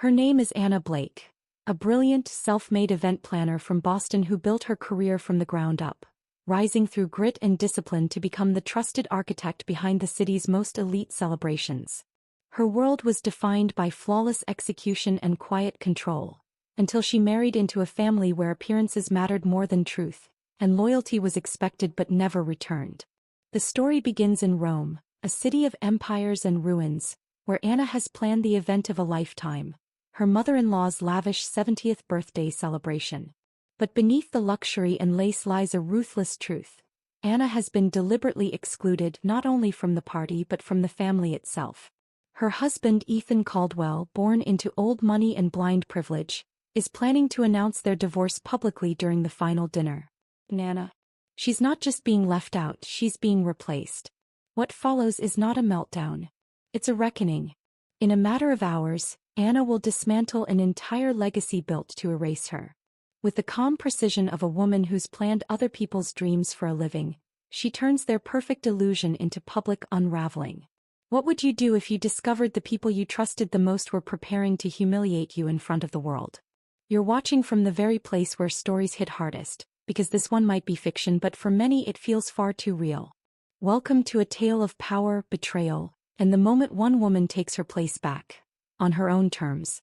Her name is Anna Blake, a brilliant, self-made event planner from Boston who built her career from the ground up, rising through grit and discipline to become the trusted architect behind the city's most elite celebrations. Her world was defined by flawless execution and quiet control, until she married into a family where appearances mattered more than truth, and loyalty was expected but never returned. The story begins in Rome, a city of empires and ruins, where Anna has planned the event of a lifetime, her mother-in-law's lavish 70th birthday celebration. But beneath the luxury and lace lies a ruthless truth. Anna has been deliberately excluded not only from the party but from the family itself. Her husband Ethan Caldwell, born into old money and blind privilege, is planning to announce their divorce publicly during the final dinner. Anna. She's not just being left out, she's being replaced. What follows is not a meltdown. It's a reckoning. In a matter of hours, Anna will dismantle an entire legacy built to erase her. With the calm precision of a woman who's planned other people's dreams for a living, she turns their perfect illusion into public unraveling. What would you do if you discovered the people you trusted the most were preparing to humiliate you in front of the world? You're watching from the very place where stories hit hardest, because this one might be fiction but for many it feels far too real. Welcome to a tale of power, betrayal, and the moment one woman takes her place back, on her own terms.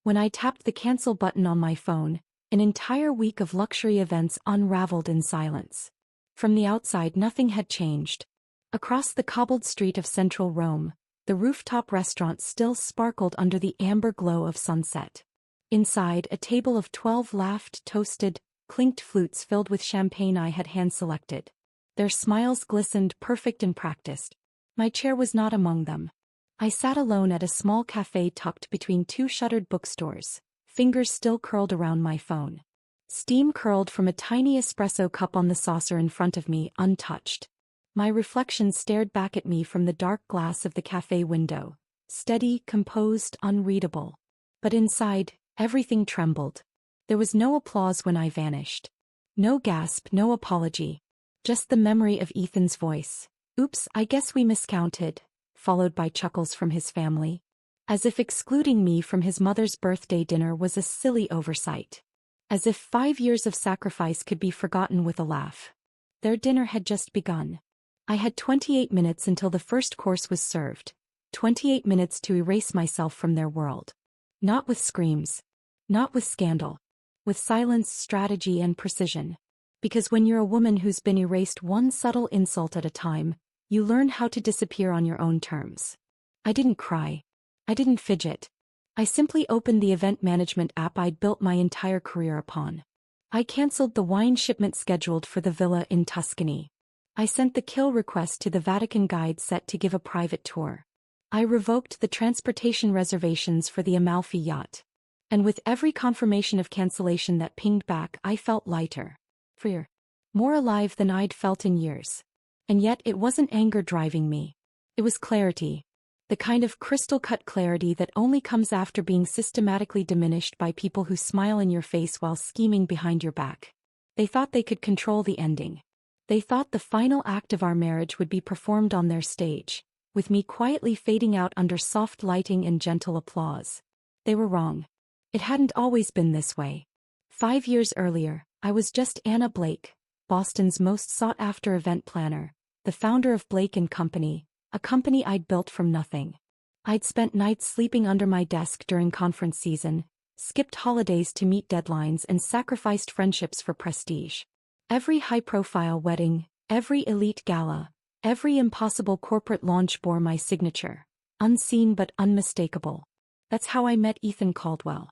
When I tapped the cancel button on my phone, an entire week of luxury events unraveled in silence. From the outside nothing had changed. Across the cobbled street of central Rome, the rooftop restaurant still sparkled under the amber glow of sunset. Inside, a table of 12 laughed, toasted, clinked flutes filled with champagne I had hand-selected. Their smiles glistened, perfect and practiced. My chair was not among them. I sat alone at a small cafe tucked between two shuttered bookstores, fingers still curled around my phone. Steam curled from a tiny espresso cup on the saucer in front of me, untouched. My reflection stared back at me from the dark glass of the cafe window, steady, composed, unreadable. But inside, everything trembled. There was no applause when I vanished. No gasp, no apology. Just the memory of Ethan's voice. "Oops, I guess we miscounted," followed by chuckles from his family. As if excluding me from his mother's birthday dinner was a silly oversight. As if 5 years of sacrifice could be forgotten with a laugh. Their dinner had just begun. I had 28 minutes until the first course was served. 28 minutes to erase myself from their world. Not with screams. Not with scandal. With silence, strategy, and precision. Because when you're a woman who's been erased one subtle insult at a time, you learn how to disappear on your own terms. I didn't cry. I didn't fidget. I simply opened the event management app I'd built my entire career upon. I canceled the wine shipment scheduled for the villa in Tuscany. I sent the kill request to the Vatican guide set to give a private tour. I revoked the transportation reservations for the Amalfi yacht. And with every confirmation of cancellation that pinged back, I felt lighter. Freer. More alive than I'd felt in years. And yet it wasn't anger driving me. It was clarity. The kind of crystal-cut clarity that only comes after being systematically diminished by people who smile in your face while scheming behind your back. They thought they could control the ending. They thought the final act of our marriage would be performed on their stage, with me quietly fading out under soft lighting and gentle applause. They were wrong. It hadn't always been this way. 5 years earlier, I was just Anna Blake, Boston's most sought-after event planner, the founder of Blake & Company, a company I'd built from nothing. I'd spent nights sleeping under my desk during conference season, skipped holidays to meet deadlines and sacrificed friendships for prestige. Every high-profile wedding, every elite gala, every impossible corporate launch bore my signature, unseen but unmistakable. That's how I met Ethan Caldwell.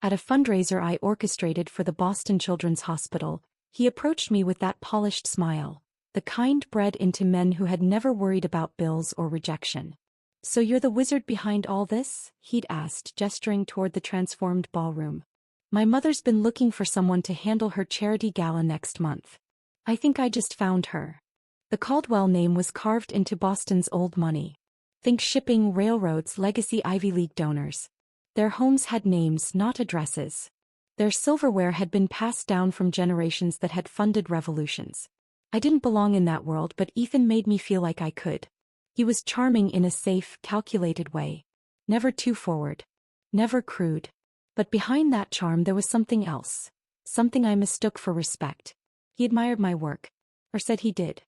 At a fundraiser I orchestrated for the Boston Children's Hospital, he approached me with that polished smile, the kind bred into men who had never worried about bills or rejection. "So you're the wizard behind all this?" he'd asked, gesturing toward the transformed ballroom. "My mother's been looking for someone to handle her charity gala next month. I think I just found her." The Caldwell name was carved into Boston's old money. Think shipping, railroads, legacy Ivy League donors. Their homes had names, not addresses. Their silverware had been passed down from generations that had funded revolutions. I didn't belong in that world, but Ethan made me feel like I could. He was charming in a safe, calculated way. Never too forward. never crude. But behind that charm there was something else. Something I mistook for respect. He admired my work. Or said he did.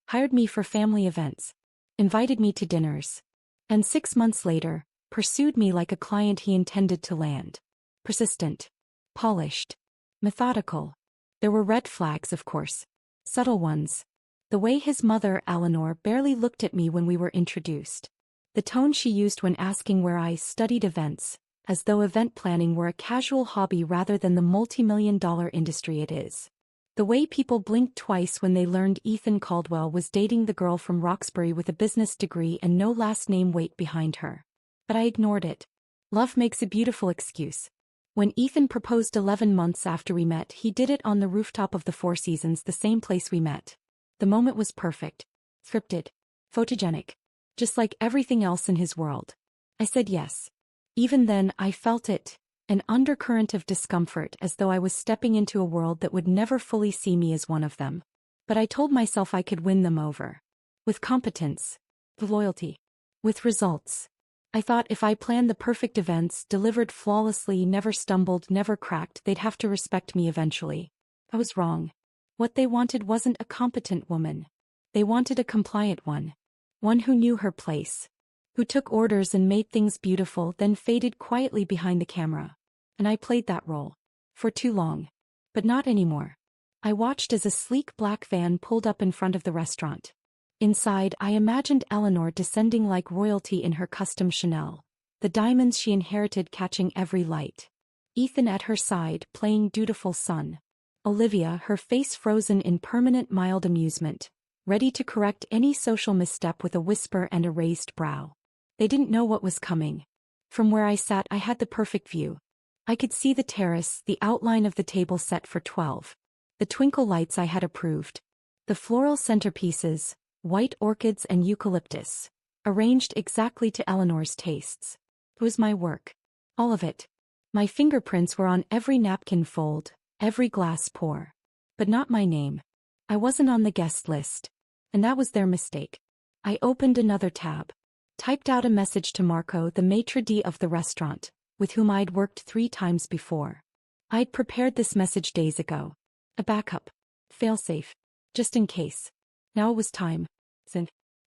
Hired me for family events. Invited me to dinners. And 6 months later, pursued me like a client he intended to land. Persistent. Polished. Methodical. There were red flags, of course. Subtle ones. The way his mother, Eleanor, barely looked at me when we were introduced. The tone she used when asking where I studied events, as though event planning were a casual hobby rather than the multi-million-dollar industry it is. The way people blinked twice when they learned Ethan Caldwell was dating the girl from Roxbury with a business degree and no last name weight behind her. But I ignored it. Love makes a beautiful excuse. When Ethan proposed 11 months after we met, he did it on the rooftop of the Four Seasons, the same place we met. The moment was perfect. Scripted. Photogenic. Just like everything else in his world. I said yes. Even then, I felt it. An undercurrent of discomfort, as though I was stepping into a world that would never fully see me as one of them. But I told myself I could win them over. With competence. With loyalty. With results. I thought if I planned the perfect events, delivered flawlessly, never stumbled, never cracked, they'd have to respect me eventually. I was wrong. What they wanted wasn't a competent woman. They wanted a compliant one. One who knew her place. Who took orders and made things beautiful, then faded quietly behind the camera. And I played that role. For too long. But not anymore. I watched as a sleek black van pulled up in front of the restaurant. Inside, I imagined Eleanor descending like royalty in her custom Chanel, the diamonds she inherited catching every light. Ethan at her side, playing dutiful son. Olivia, her face frozen in permanent mild amusement, ready to correct any social misstep with a whisper and a raised brow. They didn't know what was coming. From where I sat, I had the perfect view. I could see the terrace, the outline of the table set for 12. The twinkle lights I had approved. The floral centerpieces, white orchids and eucalyptus, arranged exactly to Eleanor's tastes. It was my work. All of it. My fingerprints were on every napkin fold, every glass pour. But not my name. I wasn't on the guest list. And that was their mistake. I opened another tab. Typed out a message to Marco, the maitre d' of the restaurant, with whom I'd worked 3 times before. I'd prepared this message days ago. A backup. Failsafe. Just in case. Now it was time.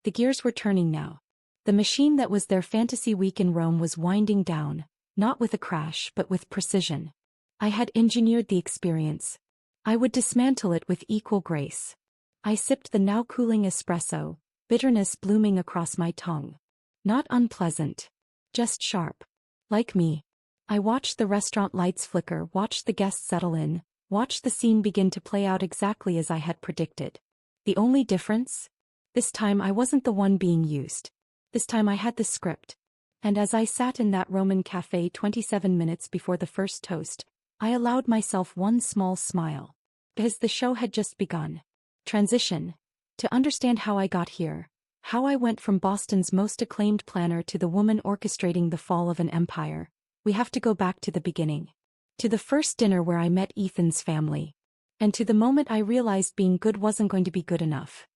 The gears were turning now. The machine that was their fantasy week in Rome was winding down, not with a crash but with precision. I had engineered the experience. I would dismantle it with equal grace. I sipped the now cooling espresso, bitterness blooming across my tongue. Not unpleasant. Just sharp. Like me. I watched the restaurant lights flicker, watched the guests settle in, watched the scene begin to play out exactly as I had predicted. The only difference? This time I wasn't the one being used. This time I had the script. And as I sat in that Roman cafe 27 minutes before the first toast, I allowed myself one small smile. Because the show had just begun. Transition. To understand how I got here. How I went from Boston's most acclaimed planner to the woman orchestrating the fall of an empire. We have to go back to the beginning. To the first dinner where I met Ethan's family. And to the moment I realized being good wasn't going to be good enough.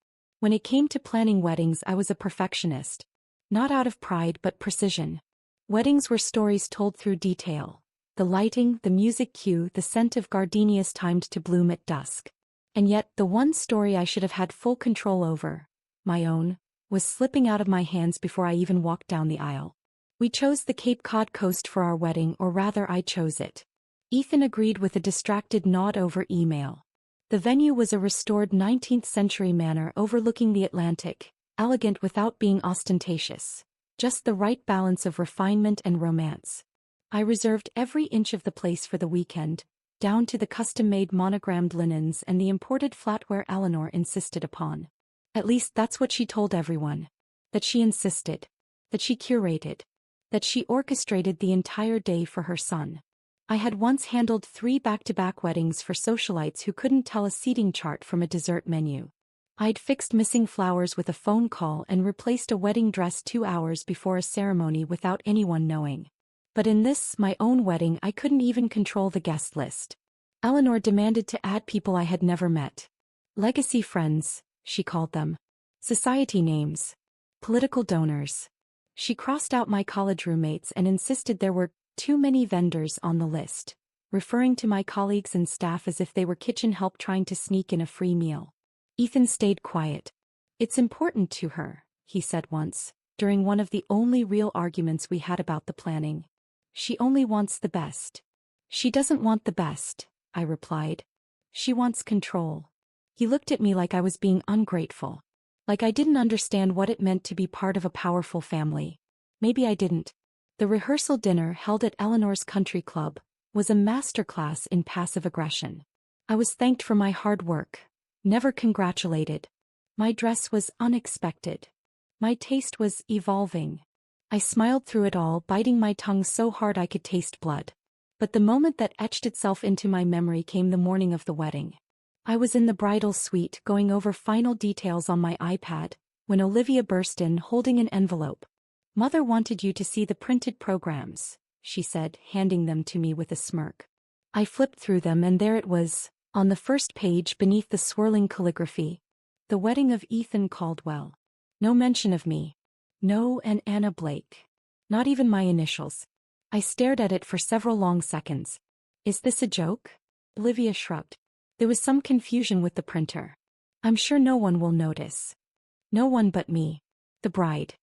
When it came to planning weddings, I was a perfectionist. Not out of pride but precision. Weddings were stories told through detail. The lighting, the music cue, the scent of gardenias timed to bloom at dusk. And yet, the one story I should have had full control over, my own, was slipping out of my hands before I even walked down the aisle. We chose the Cape Cod coast for our wedding, or rather I chose it. Ethan agreed with a distracted nod over email. The venue was a restored 19th century manor overlooking the Atlantic, elegant without being ostentatious. Just the right balance of refinement and romance. I reserved every inch of the place for the weekend, down to the custom-made monogrammed linens and the imported flatware Eleanor insisted upon. At least that's what she told everyone. That she insisted. That she curated. That she orchestrated the entire day for her son. I had once handled 3 back-to-back weddings for socialites who couldn't tell a seating chart from a dessert menu. I'd fixed missing flowers with a phone call and replaced a wedding dress 2 hours before a ceremony without anyone knowing. But in this, my own wedding, I couldn't even control the guest list. Eleanor demanded to add people I had never met. Legacy friends, she called them. Society names. Political donors. She crossed out my college roommates and insisted there were Too many vendors on the list, referring to my colleagues and staff as if they were kitchen help trying to sneak in a free meal. Ethan stayed quiet. "It's important to her," he said once, during one of the only real arguments we had about the planning. "She only wants the best." "She doesn't want the best," I replied. "She wants control." He looked at me like I was being ungrateful. Like I didn't understand what it meant to be part of a powerful family. Maybe I didn't. The rehearsal dinner held at Eleanor's country club was a masterclass in passive aggression. I was thanked for my hard work, never congratulated. My dress was unexpected. My taste was evolving. I smiled through it all, biting my tongue so hard I could taste blood. But the moment that etched itself into my memory came the morning of the wedding. I was in the bridal suite going over final details on my iPad, when Olivia burst in holding an envelope. "Mother wanted you to see the printed programs," she said, handing them to me with a smirk. I flipped through them and there it was, on the first page beneath the swirling calligraphy. The wedding of Ethan Caldwell. No mention of me. No and Anna Blake. Not even my initials. I stared at it for several long seconds. "Is this a joke?" Olivia shrugged. There was some confusion with the printer. "I'm sure no one will notice." No one but me. The bride.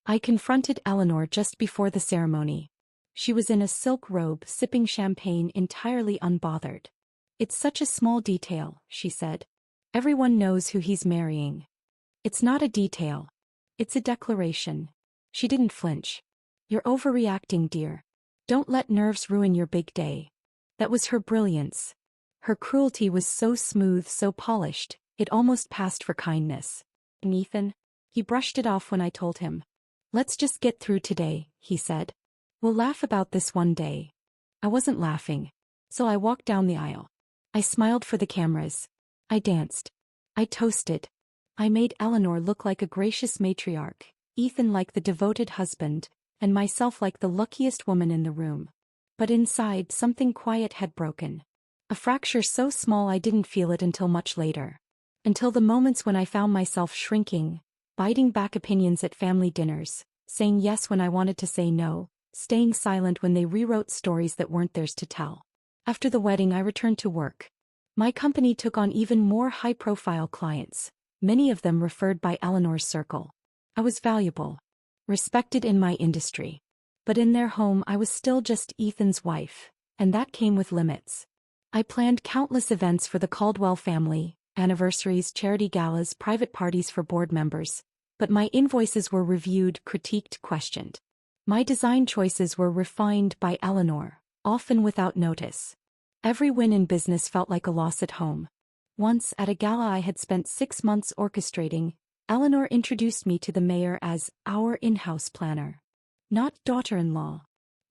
I confronted Eleanor just before the ceremony. She was in a silk robe sipping champagne entirely unbothered. "It's such a small detail," she said. "Everyone knows who he's marrying." "It's not a detail. It's a declaration." She didn't flinch. "You're overreacting, dear. Don't let nerves ruin your big day." That was her brilliance. Her cruelty was so smooth, so polished, it almost passed for kindness. "Ethan?" He brushed it off when I told him. "Let's just get through today," he said. "We'll laugh about this one day." I wasn't laughing. So I walked down the aisle. I smiled for the cameras. I danced. I toasted. I made Eleanor look like a gracious matriarch, Ethan like the devoted husband, and myself like the luckiest woman in the room. But inside, something quiet had broken. A fracture so small I didn't feel it until much later. Until the moments when I found myself shrinking, biting back opinions at family dinners, saying yes when I wanted to say no, staying silent when they rewrote stories that weren't theirs to tell. After the wedding I returned to work. My company took on even more high-profile clients, many of them referred by Eleanor's circle. I was valuable, respected in my industry. But in their home I was still just Ethan's wife, and that came with limits. I planned countless events for the Caldwell family, anniversaries, charity galas, private parties for board members, but my invoices were reviewed, critiqued, questioned. My design choices were refined by Eleanor, often without notice. Every win in business felt like a loss at home. Once, at a gala I had spent 6 months orchestrating, Eleanor introduced me to the mayor as our in-house planner. Not daughter-in-law.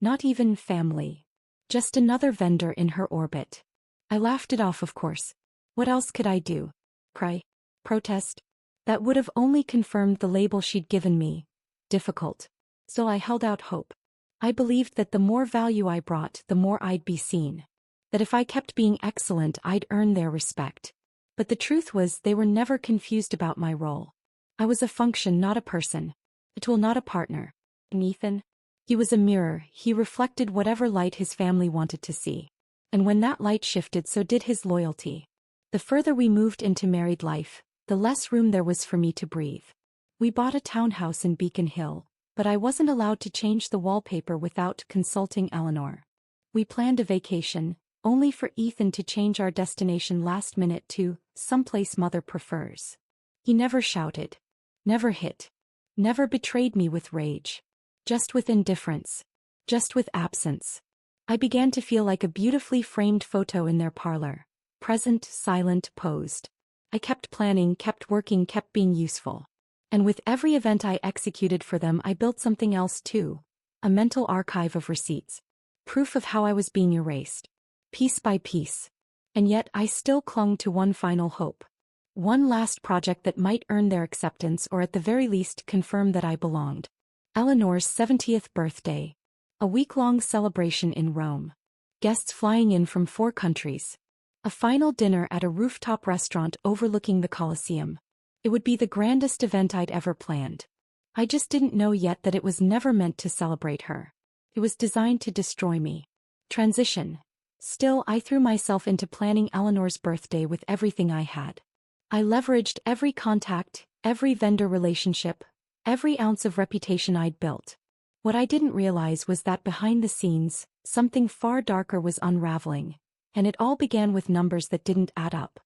Not even family. Just another vendor in her orbit. I laughed it off, of course. What else could I do? Cry? Protest? That would have only confirmed the label she'd given me. Difficult. So I held out hope. I believed that the more value I brought, the more I'd be seen. That if I kept being excellent, I'd earn their respect. But the truth was, they were never confused about my role. I was a function, not a person. A tool, not a partner. And Ethan? He was a mirror. He reflected whatever light his family wanted to see. And when that light shifted, so did his loyalty. The further we moved into married life, the less room there was for me to breathe. We bought a townhouse in Beacon Hill, but I wasn't allowed to change the wallpaper without consulting Eleanor. We planned a vacation, only for Ethan to change our destination last minute to someplace mother prefers. He never shouted. Never hit. Never betrayed me with rage. Just with indifference. Just with absence. I began to feel like a beautifully framed photo in their parlor. Present, silent, posed. I kept planning, kept working, kept being useful. And with every event I executed for them, I built something else too. A mental archive of receipts. Proof of how I was being erased. Piece by piece. And yet I still clung to one final hope. One last project that might earn their acceptance, or at the very least confirm that I belonged. Eleanor's 70th birthday. A week-long celebration in Rome. Guests flying in from 4 countries. A final dinner at a rooftop restaurant overlooking the Colosseum. It would be the grandest event I'd ever planned. I just didn't know yet that it was never meant to celebrate her. It was designed to destroy me. Transition. Still, I threw myself into planning Eleanor's birthday with everything I had. I leveraged every contact, every vendor relationship, every ounce of reputation I'd built. What I didn't realize was that behind the scenes, something far darker was unraveling, and it all began with numbers that didn't add up.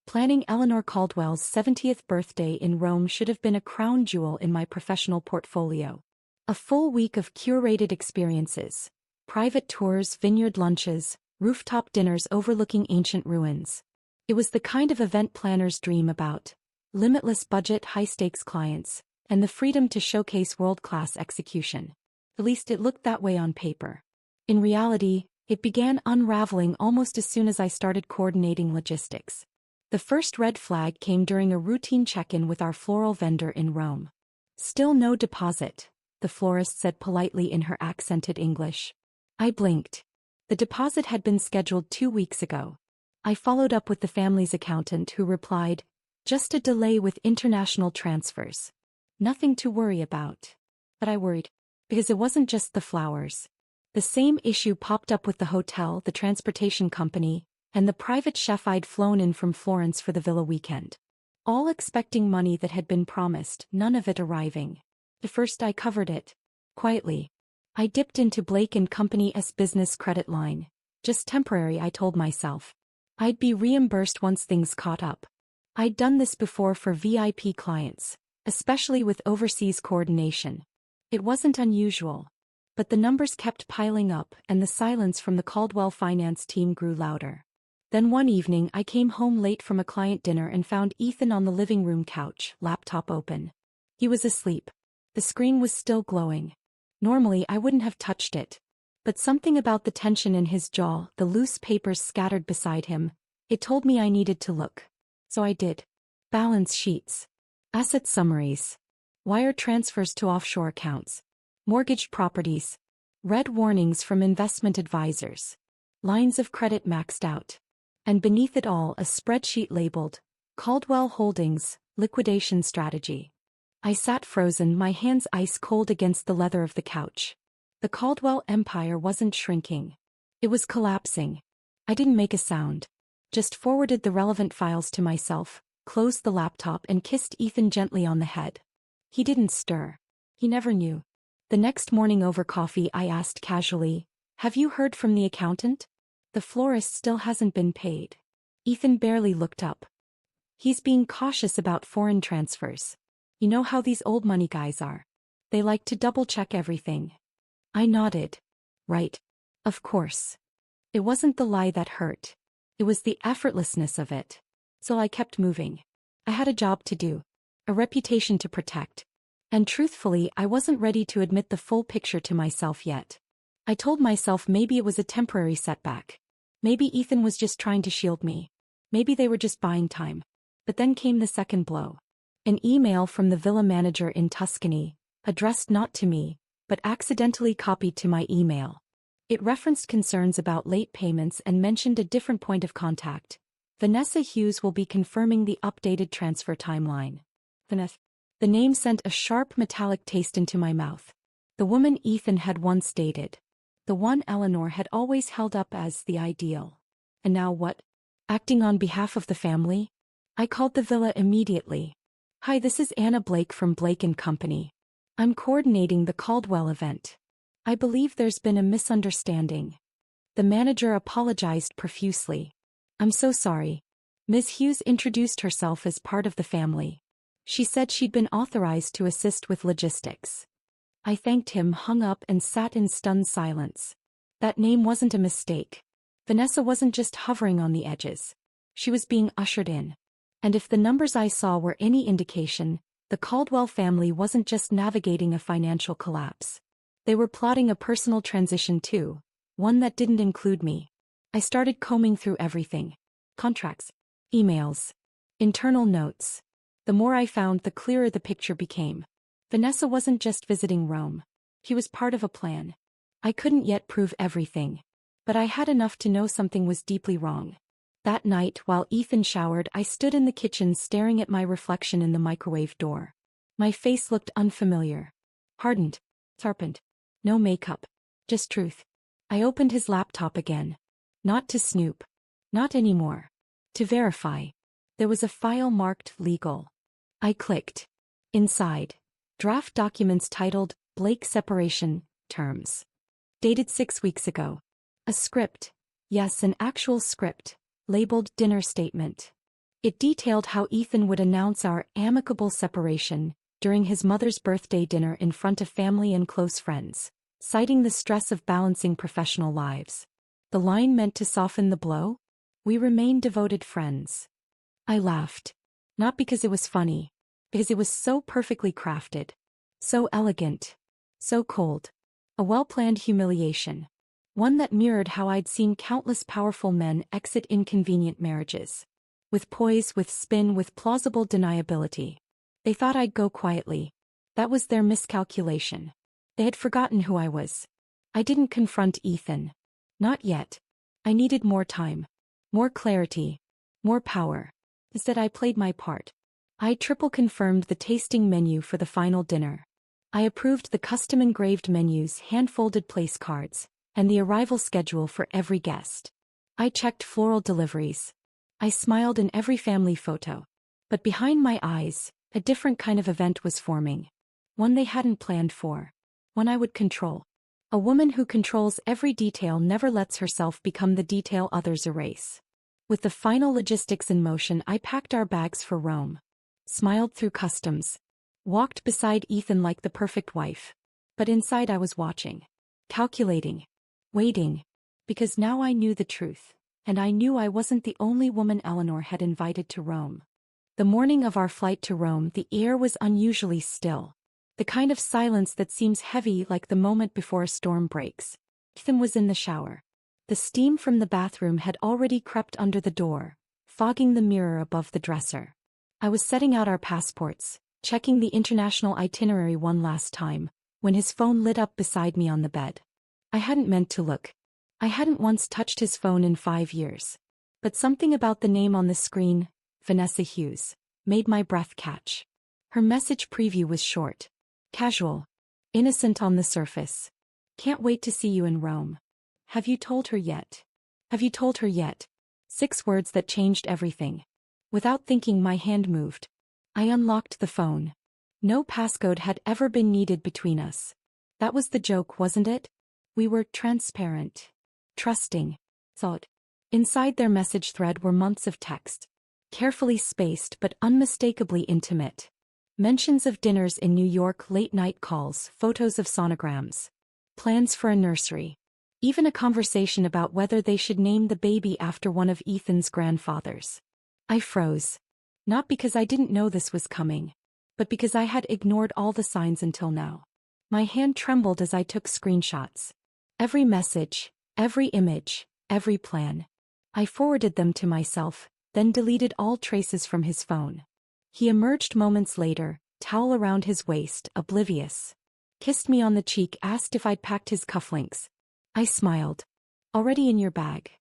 Planning Eleanor Caldwell's 70th birthday in Rome should have been a crown jewel in my professional portfolio. A full week of curated experiences, private tours, vineyard lunches, rooftop dinners overlooking ancient ruins. It was the kind of event planners dream about: limitless budget, high-stakes clients, and the freedom to showcase world-class execution. At least it looked that way on paper. In reality, it began unraveling almost as soon as I started coordinating logistics. The first red flag came during a routine check-in with our floral vendor in Rome. "Still no deposit," the florist said politely in her accented English. I blinked. The deposit had been scheduled 2 weeks ago. I followed up with the family's accountant, who replied, "Just a delay with international transfers. Nothing to worry about." But I worried. Because it wasn't just the flowers. The same issue popped up with the hotel, the transportation company, and the private chef I'd flown in from Florence for the villa weekend. All expecting money that had been promised, none of it arriving. At first I covered it. Quietly. I dipped into Blake & Company's business credit line. Just temporary, I told myself. I'd be reimbursed once things caught up. I'd done this before for VIP clients, especially with overseas coordination. It wasn't unusual. But the numbers kept piling up, and the silence from the Caldwell finance team grew louder. Then one evening I came home late from a client dinner and found Ethan on the living room couch, laptop open. He was asleep. The screen was still glowing. Normally I wouldn't have touched it. But something about the tension in his jaw, the loose papers scattered beside him, it told me I needed to look. So I did. Balance sheets. Asset summaries. Wire transfers to offshore accounts. Mortgaged properties. Red warnings from investment advisors. Lines of credit maxed out. And beneath it all a spreadsheet labeled, "Caldwell Holdings, Liquidation Strategy." I sat frozen, my hands ice cold against the leather of the couch. The Caldwell empire wasn't shrinking. It was collapsing. I didn't make a sound. Just forwarded the relevant files to myself, closed the laptop and kissed Ethan gently on the head. He didn't stir. He never knew. The next morning over coffee I asked casually, "Have you heard from the accountant? The florist still hasn't been paid." Ethan barely looked up. "He's being cautious about foreign transfers. You know how these old money guys are. They like to double-check everything." I nodded. Right. Of course. It wasn't the lie that hurt. It was the effortlessness of it. So I kept moving. I had a job to do. A reputation to protect. And truthfully, I wasn't ready to admit the full picture to myself yet. I told myself maybe it was a temporary setback. Maybe Ethan was just trying to shield me. Maybe they were just buying time. But then came the second blow. An email from the villa manager in Tuscany, addressed not to me, but accidentally copied to my email. It referenced concerns about late payments and mentioned a different point of contact. Vanessa Hughes will be confirming the updated transfer timeline. Vanessa. The name sent a sharp metallic taste into my mouth. The woman Ethan had once dated. The one Eleanor had always held up as the ideal. And now what? Acting on behalf of the family? I called the villa immediately. "Hi, this is Anna Blake from Blake & Company. I'm coordinating the Caldwell event. I believe there's been a misunderstanding." The manager apologized profusely. "I'm so sorry." Ms. Hughes introduced herself as part of the family. She said she'd been authorized to assist with logistics. I thanked him, hung up and sat in stunned silence. That name wasn't a mistake. Vanessa wasn't just hovering on the edges. She was being ushered in. And if the numbers I saw were any indication, the Caldwell family wasn't just navigating a financial collapse. They were plotting a personal transition too, one that didn't include me. I started combing through everything. Contracts. Emails. Internal notes. The more I found, the clearer the picture became. Vanessa wasn't just visiting Rome. She was part of a plan. I couldn't yet prove everything. But I had enough to know something was deeply wrong. That night, while Ethan showered, I stood in the kitchen staring at my reflection in the microwave door. My face looked unfamiliar. Hardened. Sharpened. No makeup. Just truth. I opened his laptop again. Not to snoop. Not anymore. To verify. There was a file marked legal. I clicked. Inside. Draft documents titled Blake Separation Terms. Dated 6 weeks ago. A script. Yes, an actual script. Labeled Dinner Statement. It detailed how Ethan would announce our amicable separation during his mother's birthday dinner in front of family and close friends, citing the stress of balancing professional lives. The line meant to soften the blow? We remain devoted friends. I laughed. Not because it was funny, because it was so perfectly crafted. So elegant. So cold. A well-planned humiliation. One that mirrored how I'd seen countless powerful men exit inconvenient marriages. With poise, with spin, with plausible deniability. They thought I'd go quietly. That was their miscalculation. They had forgotten who I was. I didn't confront Ethan. Not yet. I needed more time. More clarity. More power. Instead, I played my part. I triple-confirmed the tasting menu for the final dinner. I approved the custom-engraved menus, hand-folded place cards, and the arrival schedule for every guest. I checked floral deliveries. I smiled in every family photo. But behind my eyes, a different kind of event was forming. One they hadn't planned for. One I would control. A woman who controls every detail never lets herself become the detail others erase. With the final logistics in motion, I packed our bags for Rome. Smiled through customs. Walked beside Ethan like the perfect wife. But inside I was watching. Calculating. Waiting. Because now I knew the truth. And I knew I wasn't the only woman Eleanor had invited to Rome. The morning of our flight to Rome, the air was unusually still. The kind of silence that seems heavy like the moment before a storm breaks. Ethan was in the shower. The steam from the bathroom had already crept under the door, fogging the mirror above the dresser. I was setting out our passports, checking the international itinerary one last time, when his phone lit up beside me on the bed. I hadn't meant to look. I hadn't once touched his phone in 5 years. But something about the name on the screen, Vanessa Hughes, made my breath catch. Her message preview was short. Casual. Innocent on the surface. Can't wait to see you in Rome. Have you told her yet? Have you told her yet? 6 words that changed everything. Without thinking, my hand moved. I unlocked the phone. No passcode had ever been needed between us. That was the joke, wasn't it? We were transparent. Trusting. Thought. Inside their message thread were months of text. Carefully spaced but unmistakably intimate. Mentions of dinners in New York, late-night calls, photos of sonograms. Plans for a nursery. Even a conversation about whether they should name the baby after one of Ethan's grandfathers. I froze. Not because I didn't know this was coming, but because I had ignored all the signs until now. My hand trembled as I took screenshots. Every message, every image, every plan. I forwarded them to myself, then deleted all traces from his phone. He emerged moments later, towel around his waist, oblivious. Kissed me on the cheek, asked if I'd packed his cufflinks. I smiled. Already in your bag.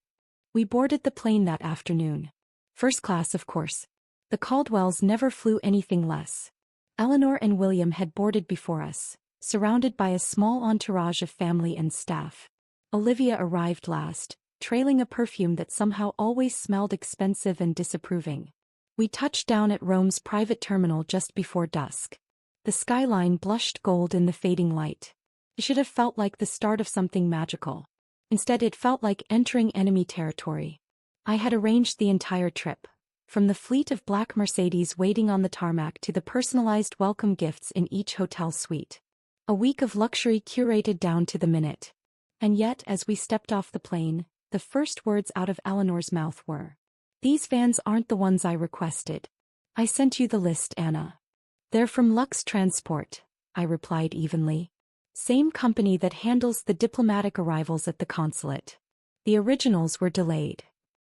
We boarded the plane that afternoon. First class, of course. The Caldwells never flew anything less. Eleanor and William had boarded before us, surrounded by a small entourage of family and staff. Olivia arrived last, trailing a perfume that somehow always smelled expensive and disapproving. We touched down at Rome's private terminal just before dusk. The skyline blushed gold in the fading light. It should have felt like the start of something magical. Instead, it felt like entering enemy territory. I had arranged the entire trip, from the fleet of black Mercedes waiting on the tarmac to the personalized welcome gifts in each hotel suite. A week of luxury curated down to the minute. And yet, as we stepped off the plane, the first words out of Eleanor's mouth were, "These vans aren't the ones I requested. I sent you the list, Anna." "They're from Lux Transport," I replied evenly. "Same company that handles the diplomatic arrivals at the consulate. The originals were delayed."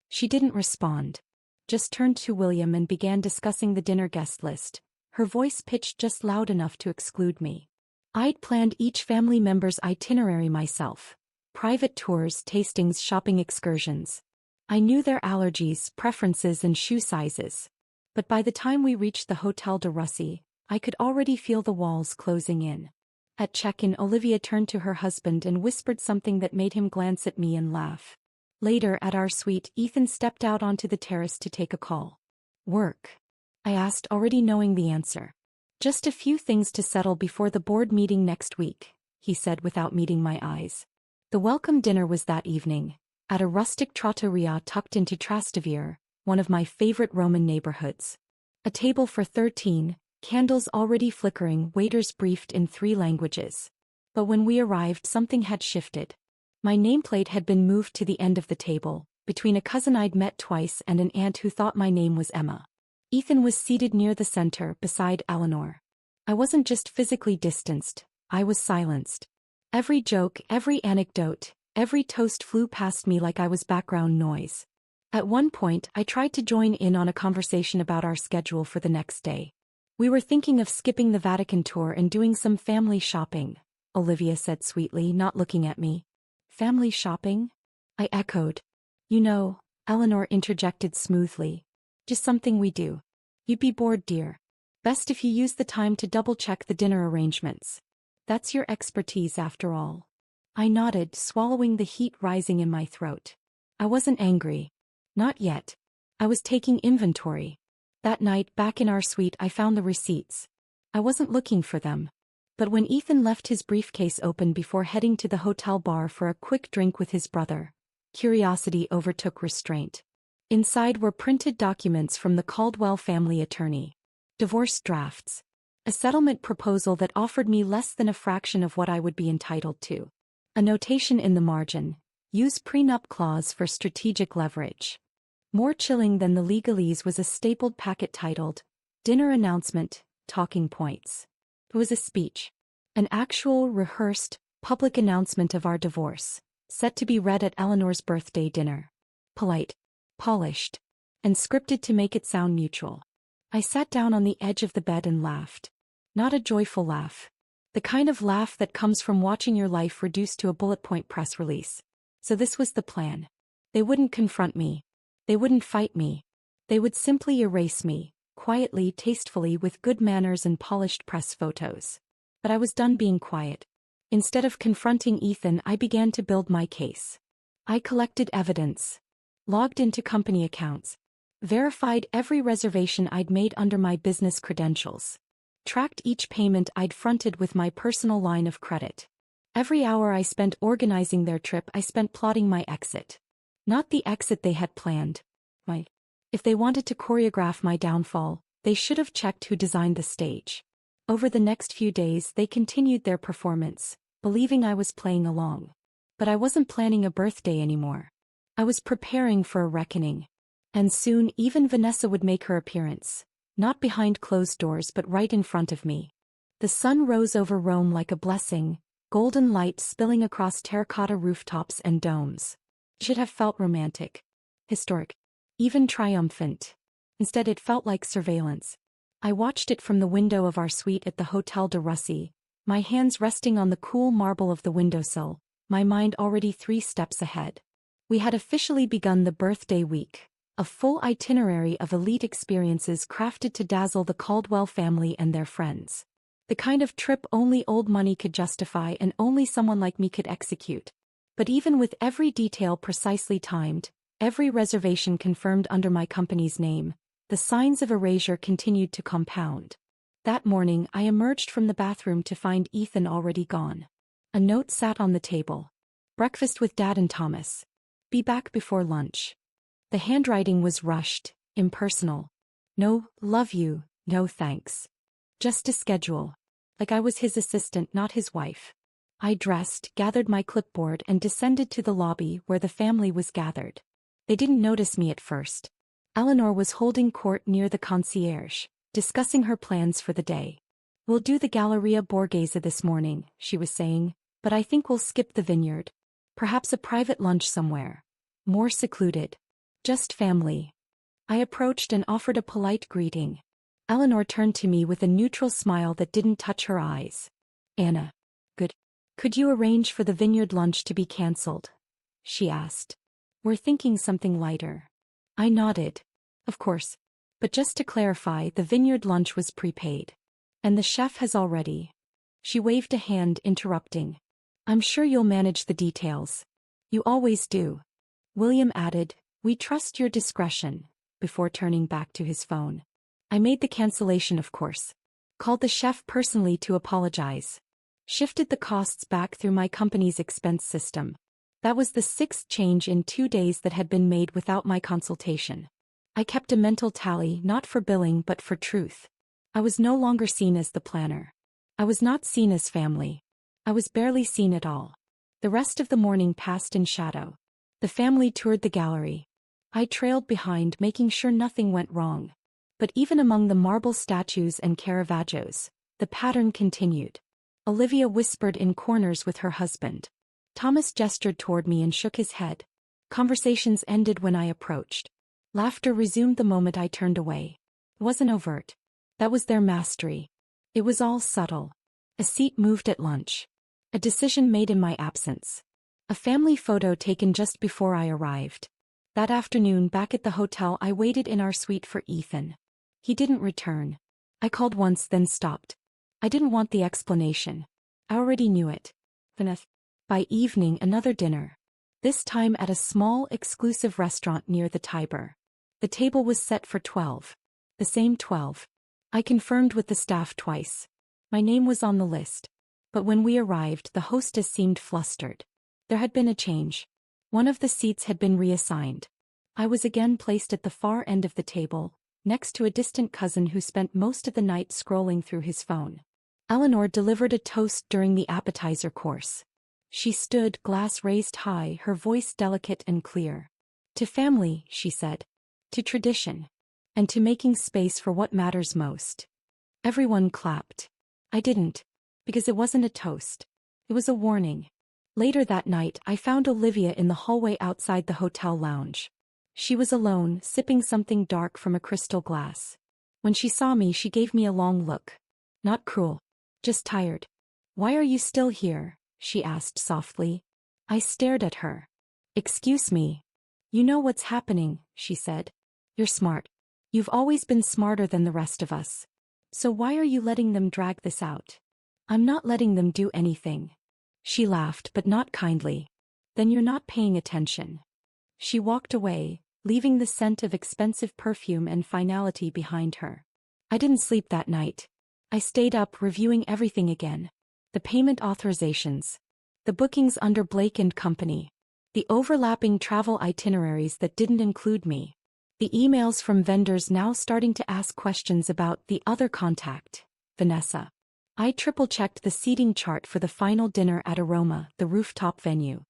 She didn't respond. Just turned to William and began discussing the dinner guest list, her voice pitched just loud enough to exclude me. I'd planned each family member's itinerary myself. Private tours, tastings, shopping excursions. I knew their allergies, preferences, and shoe sizes. But by the time we reached the Hotel de Russie, I could already feel the walls closing in. At check-in, Olivia turned to her husband and whispered something that made him glance at me and laugh. Later, at our suite, Ethan stepped out onto the terrace to take a call. Work? I asked, already knowing the answer. Just a few things to settle before the board meeting next week, he said without meeting my eyes. The welcome dinner was that evening, at a rustic trattoria tucked into Trastevere, one of my favorite Roman neighborhoods. A table for 13, candles already flickering, waiters briefed in 3 languages. But when we arrived, something had shifted. My nameplate had been moved to the end of the table, between a cousin I'd met twice and an aunt who thought my name was Emma. Ethan was seated near the center, beside Eleanor. I wasn't just physically distanced, I was silenced. Every joke, every anecdote, every toast flew past me like I was background noise. At one point, I tried to join in on a conversation about our schedule for the next day. We were thinking of skipping the Vatican tour and doing some family shopping, Olivia said sweetly, not looking at me. Family shopping? I echoed. You know, Eleanor interjected smoothly. Just something we do. You'd be bored, dear. Best if you use the time to double-check the dinner arrangements. That's your expertise after all. I nodded, swallowing the heat rising in my throat. I wasn't angry. Not yet. I was taking inventory. That night, back in our suite, I found the receipts. I wasn't looking for them. But when Ethan left his briefcase open before heading to the hotel bar for a quick drink with his brother, curiosity overtook restraint. Inside were printed documents from the Caldwell family attorney. Divorce drafts. A settlement proposal that offered me less than a fraction of what I would be entitled to. A notation in the margin. Use prenup clause for strategic leverage. More chilling than the legalese was a stapled packet titled, Dinner Announcement, Talking Points. It was a speech. An actual, rehearsed, public announcement of our divorce, set to be read at Eleanor's birthday dinner. Polite, polished, and scripted to make it sound mutual. I sat down on the edge of the bed and laughed. Not a joyful laugh. The kind of laugh that comes from watching your life reduced to a bullet point press release. So this was the plan. They wouldn't confront me. They wouldn't fight me. They would simply erase me, quietly, tastefully, with good manners and polished press photos. But I was done being quiet. Instead of confronting Ethan, I began to build my case. I collected evidence. Logged into company accounts. Verified every reservation I'd made under my business credentials. Tracked each payment I'd fronted with my personal line of credit. Every hour I spent organizing their trip, I spent plotting my exit. Not the exit they had planned. If they wanted to choreograph my downfall, they should have checked who designed the stage. Over the next few days, they continued their performance, believing I was playing along. But I wasn't planning a birthday anymore. I was preparing for a reckoning. And soon even Vanessa would make her appearance, not behind closed doors but right in front of me. The sun rose over Rome like a blessing, golden light spilling across terracotta rooftops and domes. It should have felt romantic, historic, even triumphant. Instead it felt like surveillance. I watched it from the window of our suite at the Hotel de Russie, my hands resting on the cool marble of the windowsill, my mind already 3 steps ahead. We had officially begun the birthday week. A full itinerary of elite experiences crafted to dazzle the Caldwell family and their friends. The kind of trip only old money could justify and only someone like me could execute. But even with every detail precisely timed, every reservation confirmed under my company's name, the signs of erasure continued to compound. That morning I emerged from the bathroom to find Ethan already gone. A note sat on the table. Breakfast with Dad and Thomas. Be back before lunch. The handwriting was rushed, impersonal. No, love you, no thanks. Just a schedule. Like I was his assistant, not his wife. I dressed, gathered my clipboard and descended to the lobby where the family was gathered. They didn't notice me at first. Eleanor was holding court near the concierge, discussing her plans for the day. We'll do the Galleria Borghese this morning, she was saying, but I think we'll skip the vineyard. Perhaps a private lunch somewhere. More secluded. Just family. I approached and offered a polite greeting. Eleanor turned to me with a neutral smile that didn't touch her eyes. Anna. Good. Could you arrange for the vineyard lunch to be cancelled? She asked. We're thinking something lighter. I nodded. Of course. But just to clarify, the vineyard lunch was prepaid. And the chef has already. She waved a hand, interrupting. I'm sure you'll manage the details. You always do. William added, we trust your discretion, before turning back to his phone. I made the cancellation, of course. Called the chef personally to apologize. Shifted the costs back through my company's expense system. That was the 6th change in 2 days that had been made without my consultation. I kept a mental tally, not for billing but for truth. I was no longer seen as the planner. I was not seen as family. I was barely seen at all. The rest of the morning passed in shadow. The family toured the gallery. I trailed behind, making sure nothing went wrong. But even among the marble statues and Caravaggios, the pattern continued. Olivia whispered in corners with her husband. Thomas gestured toward me and shook his head. Conversations ended when I approached. Laughter resumed the moment I turned away. It wasn't overt. That was their mastery. It was all subtle. A seat moved at lunch. A decision made in my absence. A family photo taken just before I arrived. That afternoon back at the hotel I waited in our suite for Ethan. He didn't return. I called once then stopped. I didn't want the explanation. I already knew it. Vanessa. By evening another dinner. This time at a small exclusive restaurant near the Tiber. The table was set for 12. The same 12. I confirmed with the staff twice. My name was on the list. But when we arrived the hostess seemed flustered. There had been a change. One of the seats had been reassigned. I was again placed at the far end of the table, next to a distant cousin who spent most of the night scrolling through his phone. Eleanor delivered a toast during the appetizer course. She stood, glass raised high, her voice delicate and clear. To family, she said. To tradition. And to making space for what matters most. Everyone clapped. I didn't. Because it wasn't a toast. It was a warning. Later that night I found Olivia in the hallway outside the hotel lounge. She was alone, sipping something dark from a crystal glass. When she saw me she gave me a long look. Not cruel. Just tired. Why are you still here? She asked softly. I stared at her. Excuse me. You know what's happening, she said. You're smart. You've always been smarter than the rest of us. So why are you letting them drag this out? I'm not letting them do anything. She laughed, but not kindly. Then you're not paying attention. She walked away, leaving the scent of expensive perfume and finality behind her. I didn't sleep that night. I stayed up reviewing everything again. The payment authorizations. The bookings under Blake & Company. The overlapping travel itineraries that didn't include me. The emails from vendors now starting to ask questions about the other contact, Vanessa. I triple-checked the seating chart for the final dinner at Aroma, the rooftop venue.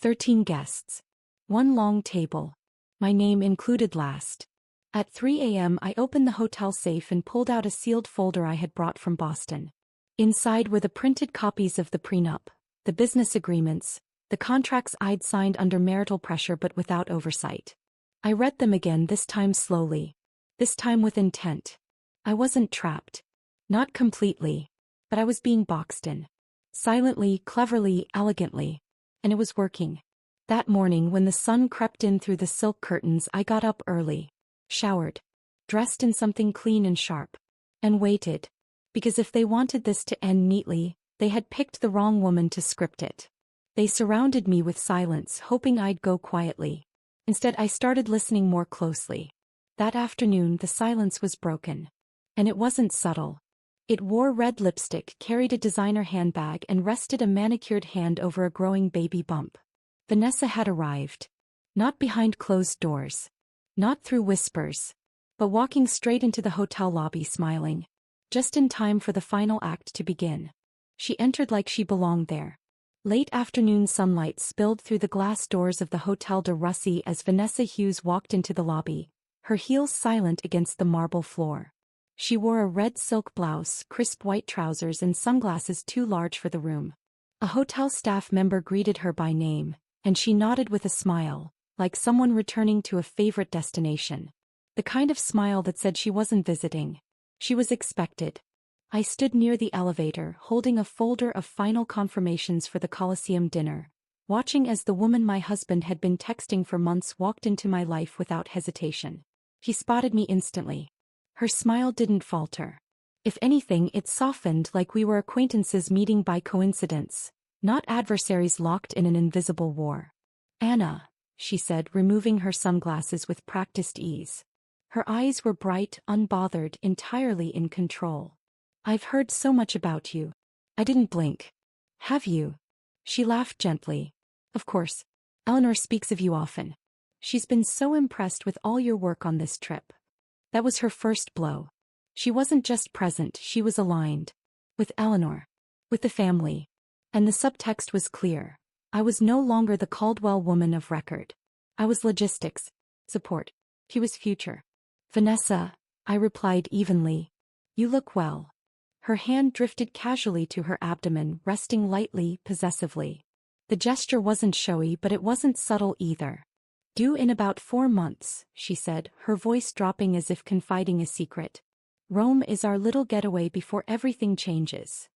13 guests. One long table. My name included last. At 3 a.m. I opened the hotel safe and pulled out a sealed folder I had brought from Boston. Inside were the printed copies of the prenup, the business agreements, the contracts I'd signed under marital pressure but without oversight. I read them again, this time slowly. This time with intent. I wasn't trapped. Not completely. But I was being boxed in. Silently, cleverly, elegantly. And it was working. That morning when the sun crept in through the silk curtains I got up early. Showered. Dressed in something clean and sharp. And waited. Because if they wanted this to end neatly, they had picked the wrong woman to script it. They surrounded me with silence, hoping I'd go quietly. Instead I started listening more closely. That afternoon the silence was broken. And it wasn't subtle. It wore red lipstick, carried a designer handbag and rested a manicured hand over a growing baby bump. Vanessa had arrived. Not behind closed doors. Not through whispers. But walking straight into the hotel lobby smiling. Just in time for the final act to begin. She entered like she belonged there. Late afternoon sunlight spilled through the glass doors of the Hotel de Russie as Vanessa Hughes walked into the lobby, her heels silent against the marble floor. She wore a red silk blouse, crisp white trousers and sunglasses too large for the room. A hotel staff member greeted her by name, and she nodded with a smile, like someone returning to a favorite destination. The kind of smile that said she wasn't visiting. She was expected. I stood near the elevator, holding a folder of final confirmations for the Coliseum dinner, watching as the woman my husband had been texting for months walked into my life without hesitation. He spotted me instantly. Her smile didn't falter. If anything, it softened, like we were acquaintances meeting by coincidence, not adversaries locked in an invisible war. "Anna," she said, removing her sunglasses with practiced ease. Her eyes were bright, unbothered, entirely in control. "I've heard so much about you." I didn't blink. "Have you?" She laughed gently. "Of course. Eleanor speaks of you often. She's been so impressed with all your work on this trip." That was her first blow. She wasn't just present, she was aligned. With Eleanor. With the family. And the subtext was clear. I was no longer the Caldwell woman of record. I was logistics. Support. He was future. "Vanessa," I replied evenly. "You look well." Her hand drifted casually to her abdomen, resting lightly, possessively. The gesture wasn't showy, but it wasn't subtle either. "Due in about 4 months," she said, her voice dropping as if confiding a secret. "Rome is our little getaway before everything changes."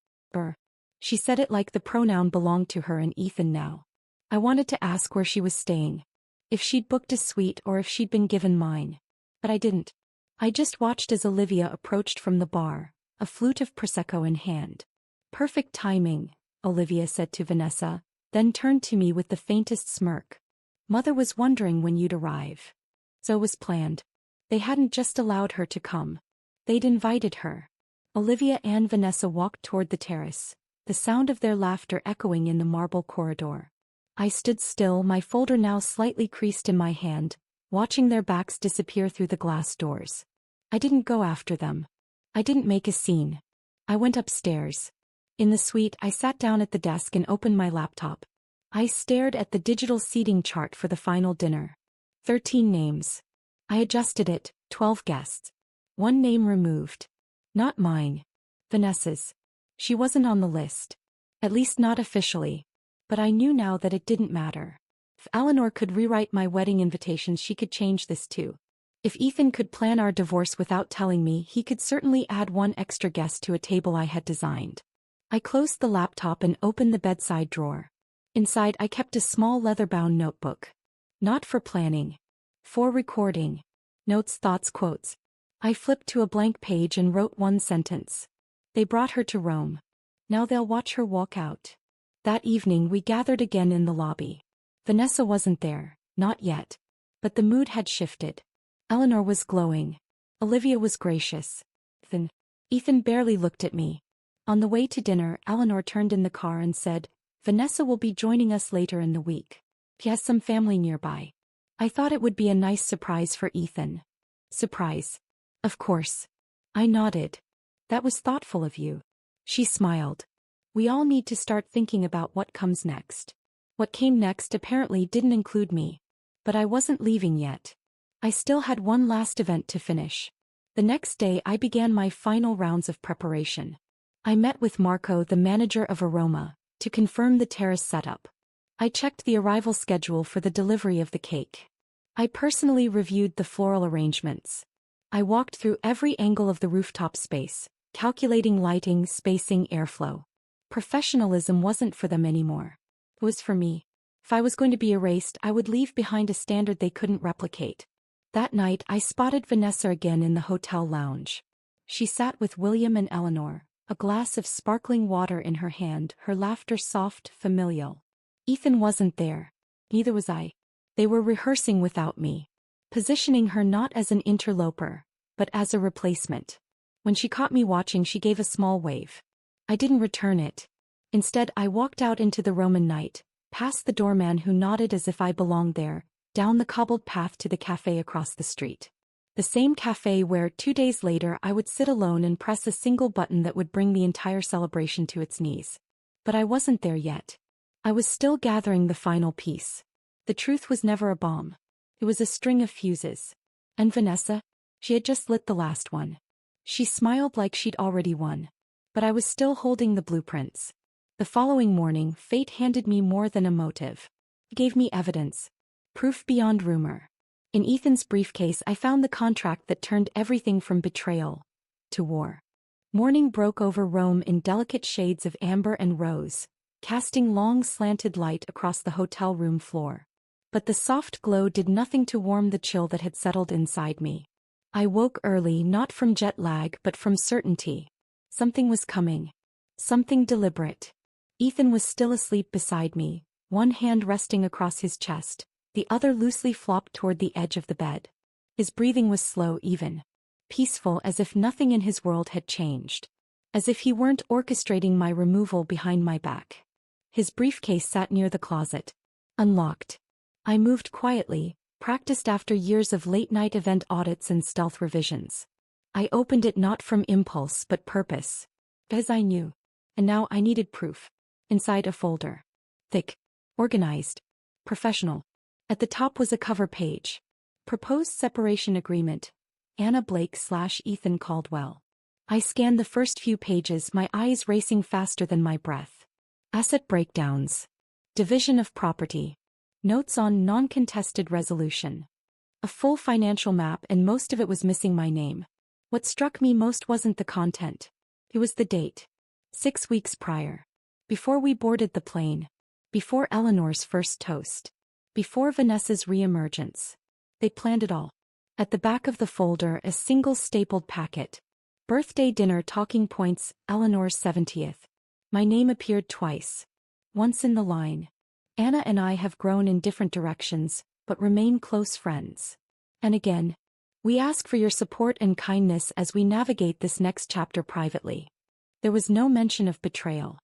She said it like the pronoun belonged to her and Ethan now. I wanted to ask where she was staying. If she'd booked a suite or if she'd been given mine. But I didn't. I just watched as Olivia approached from the bar, a flute of Prosecco in hand. "Perfect timing," Olivia said to Vanessa, then turned to me with the faintest smirk. "Mother was wondering when you'd arrive." So was planned. They hadn't just allowed her to come. They'd invited her. Olivia and Vanessa walked toward the terrace, the sound of their laughter echoing in the marble corridor. I stood still, my folder now slightly creased in my hand, watching their backs disappear through the glass doors. I didn't go after them. I didn't make a scene. I went upstairs. In the suite, I sat down at the desk and opened my laptop. I stared at the digital seating chart for the final dinner. 13 names. I adjusted it, 12 guests. 1 name removed. Not mine. Vanessa's. She wasn't on the list. At least not officially. But I knew now that it didn't matter. If Eleanor could rewrite my wedding invitations, she could change this too. If Ethan could plan our divorce without telling me, he could certainly add 1 extra guest to a table I had designed. I closed the laptop and opened the bedside drawer. Inside, I kept a small leather-bound notebook. Not for planning. For recording. Notes, thoughts, quotes. I flipped to a blank page and wrote 1 sentence. They brought her to Rome. Now they'll watch her walk out. That evening we gathered again in the lobby. Vanessa wasn't there, not yet. But the mood had shifted. Eleanor was glowing. Olivia was gracious. Ethan barely looked at me. On the way to dinner, Eleanor turned in the car and said, "Vanessa will be joining us later in the week. He has some family nearby." I thought it would be a nice surprise for Ethan. Surprise. Of course. I nodded. "That was thoughtful of you." She smiled. "We all need to start thinking about what comes next." What came next apparently didn't include me. But I wasn't leaving yet. I still had 1 last event to finish. The next day I began my final rounds of preparation. I met with Marco, the manager of Aroma, to confirm the terrace setup. I checked the arrival schedule for the delivery of the cake. I personally reviewed the floral arrangements. I walked through every angle of the rooftop space, calculating lighting, spacing, airflow. Professionalism wasn't for them anymore. It was for me. If I was going to be erased, I would leave behind a standard they couldn't replicate. That night, I spotted Vanessa again in the hotel lounge. She sat with William and Eleanor, a glass of sparkling water in her hand, her laughter soft, familial. Ethan wasn't there. Neither was I. They were rehearsing without me, positioning her not as an interloper, but as a replacement. When she caught me watching, she gave a small wave. I didn't return it. Instead, I walked out into the Roman night, past the doorman who nodded as if I belonged there, down the cobbled path to the cafe across the street. The same cafe where, 2 days later, I would sit alone and press a single button that would bring the entire celebration to its knees. But I wasn't there yet. I was still gathering the final piece. The truth was never a bomb. It was a string of fuses. And Vanessa? She had just lit the last one. She smiled like she'd already won. But I was still holding the blueprints. The following morning, fate handed me more than a motive. It gave me evidence. Proof beyond rumor. In Ethan's briefcase, I found the contract that turned everything from betrayal to war. Morning broke over Rome in delicate shades of amber and rose, casting long slanted light across the hotel room floor. But the soft glow did nothing to warm the chill that had settled inside me. I woke early, not from jet lag but from certainty. Something was coming. Something deliberate. Ethan was still asleep beside me, one hand resting across his chest, the other loosely flopped toward the edge of the bed. His breathing was slow, even. Peaceful, as if nothing in his world had changed. As if he weren't orchestrating my removal behind my back. His briefcase sat near the closet. Unlocked. I moved quietly, practiced after years of late-night event audits and stealth revisions. I opened it not from impulse but purpose. As I knew. And now I needed proof. Inside a folder. Thick. Organized. Professional. At the top was a cover page. Proposed separation agreement. Anna Blake/Ethan Caldwell. I scanned the first few pages, my eyes racing faster than my breath. Asset breakdowns. Division of property. Notes on non-contested resolution. A full financial map, and most of it was missing my name. What struck me most wasn't the content. It was the date. 6 weeks prior. Before we boarded the plane. Before Eleanor's first toast. Before Vanessa's reemergence. They planned it all. At the back of the folder, a single stapled packet. Birthday dinner talking points, Eleanor's 70th. My name appeared twice. Once in the line. Anna and I have grown in different directions, but remain close friends. And again. We ask for your support and kindness as we navigate this next chapter privately. There was no mention of betrayal.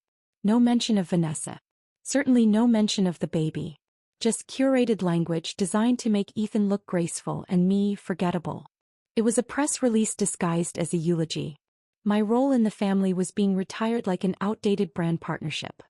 No mention of Vanessa. Certainly no mention of the baby. Just curated language designed to make Ethan look graceful and me forgettable. It was a press release disguised as a eulogy. My role in the family was being retired like an outdated brand partnership.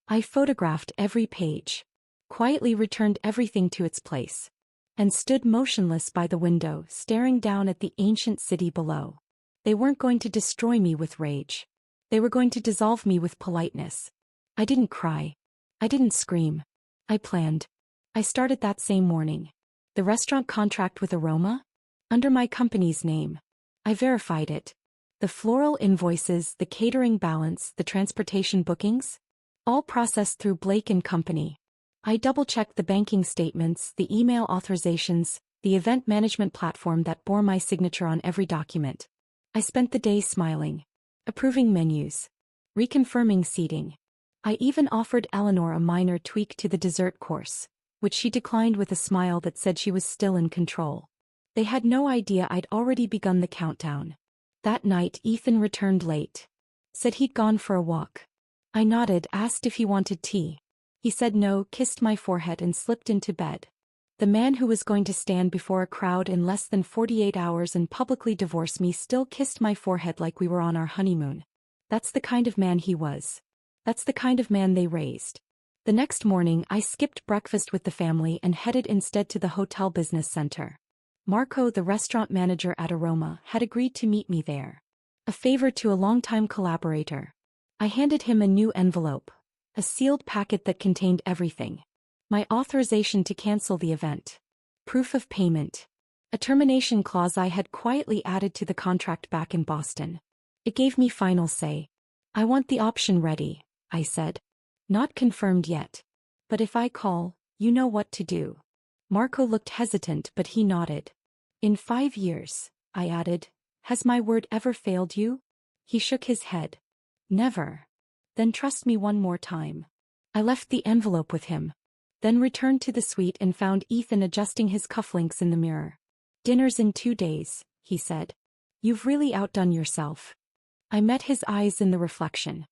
I photographed every page. Quietly returned everything to its place. And stood motionless by the window, staring down at the ancient city below. They weren't going to destroy me with rage. They were going to dissolve me with politeness. I didn't cry. I didn't scream. I planned. I started that same morning. The restaurant contract with Aroma? Under my company's name. I verified it. The floral invoices, the catering balance, the transportation bookings? All processed through Blake & Company. I double-checked the banking statements, the email authorizations, the event management platform that bore my signature on every document. I spent the day smiling. Approving menus. Reconfirming seating. I even offered Eleanor a minor tweak to the dessert course, which she declined with a smile that said she was still in control. They had no idea I'd already begun the countdown. That night Ethan returned late. Said he'd gone for a walk. I nodded, asked if he wanted tea. He said no, kissed my forehead and slipped into bed. The man who was going to stand before a crowd in less than 48 hours and publicly divorce me still kissed my forehead like we were on our honeymoon. That's the kind of man he was. That's the kind of man they raised. The next morning I skipped breakfast with the family and headed instead to the hotel business center. Marco, the restaurant manager at Aroma, had agreed to meet me there. A favor to a longtime collaborator. I handed him a new envelope. A sealed packet that contained everything. My authorization to cancel the event. Proof of payment. A termination clause I had quietly added to the contract back in Boston. It gave me final say. I want the option ready, I said. Not confirmed yet. But if I call, you know what to do. Marco looked hesitant, but he nodded. In 5 years, I added, has my word ever failed you? He shook his head. Never. Then trust me one more time. I left the envelope with him. Then returned to the suite and found Ethan adjusting his cufflinks in the mirror. Dinner's in 2 days, he said. You've really outdone yourself. I met his eyes in the reflection.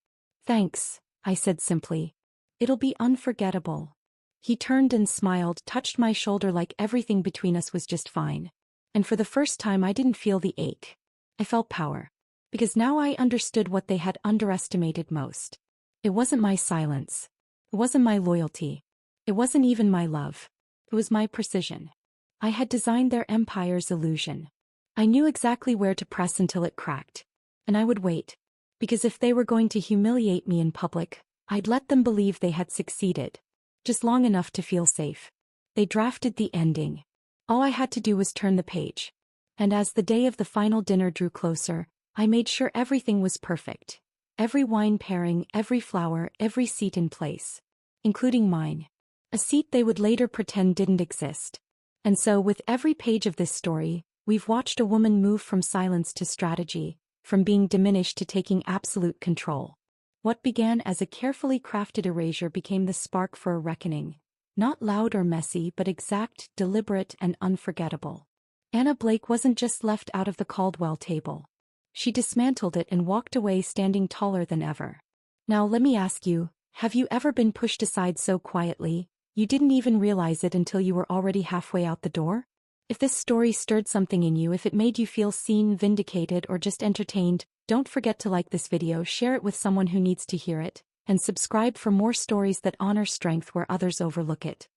Thanks, I said simply. It'll be unforgettable. He turned and smiled, touched my shoulder like everything between us was just fine. And for the first time I didn't feel the ache. I felt power. Because now I understood what they had underestimated most. It wasn't my silence. It wasn't my loyalty. It wasn't even my love. It was my precision. I had designed their empire's illusion. I knew exactly where to press until it cracked. And I would wait. Because if they were going to humiliate me in public, I'd let them believe they had succeeded. Just long enough to feel safe. They drafted the ending. All I had to do was turn the page. And as the day of the final dinner drew closer, I made sure everything was perfect. Every wine pairing, every flower, every seat in place. Including mine. A seat they would later pretend didn't exist. And so with every page of this story, we've watched a woman move from silence to strategy, from being diminished to taking absolute control. What began as a carefully crafted erasure became the spark for a reckoning. Not loud or messy, but exact, deliberate, and unforgettable. Anna Blake wasn't just left out of the Caldwell table. She dismantled it and walked away standing taller than ever. Now let me ask you, have you ever been pushed aside so quietly, you didn't even realize it until you were already halfway out the door? If this story stirred something in you, if it made you feel seen, vindicated, or just entertained, don't forget to like this video, share it with someone who needs to hear it, and subscribe for more stories that honor strength where others overlook it.